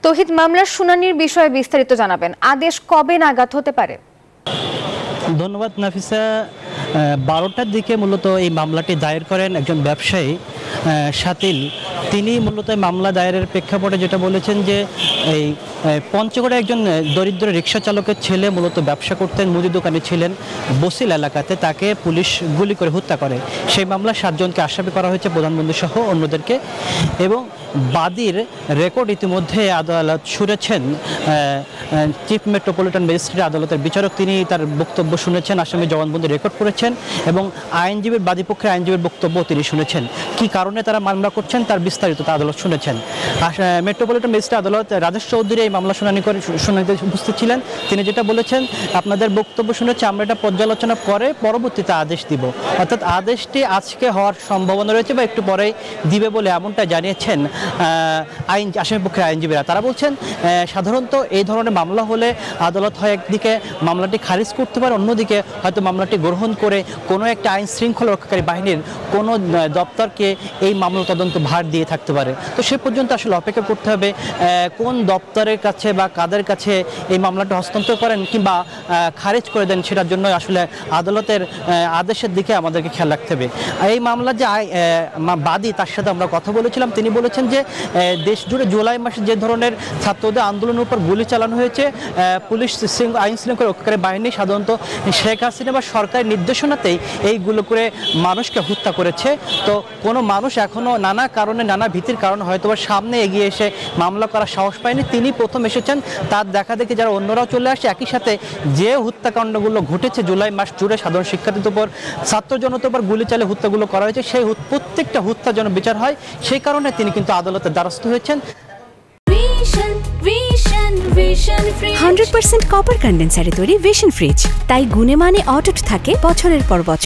তৌহিদ, মামলার শুনানির বিষয়ে বিস্তারিত জানাবেন। আদেশ কবে নাগাদ হতে পারে? ধন্যবাদ নাফিসা। 12টার দিকে মূলত এই মামলাটি দায়ের করেন একজন ব্যবসায়ী শাতিল। তিনি মূলত মামলা দায়েরের প্রেক্ষাপটে যেটা বলেছেন যে এই পঞ্চগড়ে একজন দরিদ্র রিক্সা চালকের ছেলে মূলত ব্যবসা করতেন, মুদি দোকানে ছিলেন বসিল এলাকাতে, তাকে পুলিশ গুলি করে হত্যা করে। সেই মামলা 7 জনকে আসামি করা হয়েছে, প্রধানমন্ত্রী সহ অন্যদেরকে। এবং বাদীর রেকর্ড ইতিমধ্যে আদালত শুনেছেন। চিফ মেট্রোপলিটন ম্যাজিস্ট্রেট আদালতের বিচারক তিনি তার বক্তব্য শুনেছেন, আসামি জবানবন্দি রেকর্ড করেছেন এবং আইনজীবীর বাদীপক্ষের আইনজীবীর বক্তব্য তিনি শুনেছেন। কি কারণে তারা মামলা করছেন তার বিস্তারিত আদালত শুনেছেন। মেট্রোপলিটন ম্যাজিস্ট্রেট আদালত রাজেশ চৌধুরী এই মামলা শুনানিতে উপস্থিত ছিলেন। তিনি যেটা বলেছেন, আপনাদের বক্তব্য শুনেছি, আমরা এটা পর্যালোচনা করে পরবর্তীতে আদেশ দিব। অর্থাৎ আদেশটি আজকে হওয়ার সম্ভাবনা রয়েছে বা একটু পরেই দিবে বলে এমনটা জানিয়েছেন আসামিপক্ষের আইনজীবীরা। তারা বলছেন সাধারণত এই ধরনের মামলা হলে আদালত হয় একদিকে মামলাটি খারিজ করতে পারে, অন্যদিকে হয়তো মামলাটি গ্রহণ করে কোনো একটা আইন শৃঙ্খলা রক্ষাকারী বাহিনীর কোনো দপ্তরকে এই মামলা তদন্ত ভার দিয়ে থাকতে পারে। তো সে পর্যন্ত আসলে অপেক্ষা করতে হবে কোন দপ্তরের কাছে বা কাদের কাছে এই মামলাটা হস্তান্তর করেন কিংবা খারিজ করে দেন, সেটার জন্য আসলে আদালতের আদেশের দিকে আমাদেরকে খেয়াল রাখতে হবে। এই মামলার যে বাদী তার সাথে আমরা কথা বলেছিলাম, তিনি বলেছেন যে দেশ জুড়ে জুলাই মাসে যে ধরনের ছাত্রদের আন্দোলনের উপর গুলি চালানো হয়েছে, পুলিশ আইন শৃঙ্খলা রক্ষাকারী বাহিনী সাধারণত শেখ হাসিনা বা সরকারের নির্দেশনাতেই এইগুলো করে মানুষকে হত্যা করেছে। তো কোনো মানুষ এখনও নানা কারণে নানা ভীতির কারণে হয়তো সামনে এগিয়ে এসে মামলা করার সাহস পায়নি। তিনি প্রথম এসেছেন, তার দেখা দেখি যারা অন্যরাও চলে আসে। একই সাথে যে হত্যাকাণ্ডগুলো ঘটেছে জুলাই মাস জুড়ে সাধারণ শিক্ষার্থীদের উপর, ছাত্র জনতার উপর গুলি চালিয়ে হত্যাগুলো করা হয়েছে, সেই প্রত্যেকটা হত্যা যেন বিচার হয়, সেই কারণে তিনি কিন্তু আদালতের দ্বারস্থ হয়েছেন। 100% কপার কন্ডেন্সারে তৈরি ভিশন ফ্রিজ, তাই গুণে মানে অটুট থাকে বছরের পর বছর।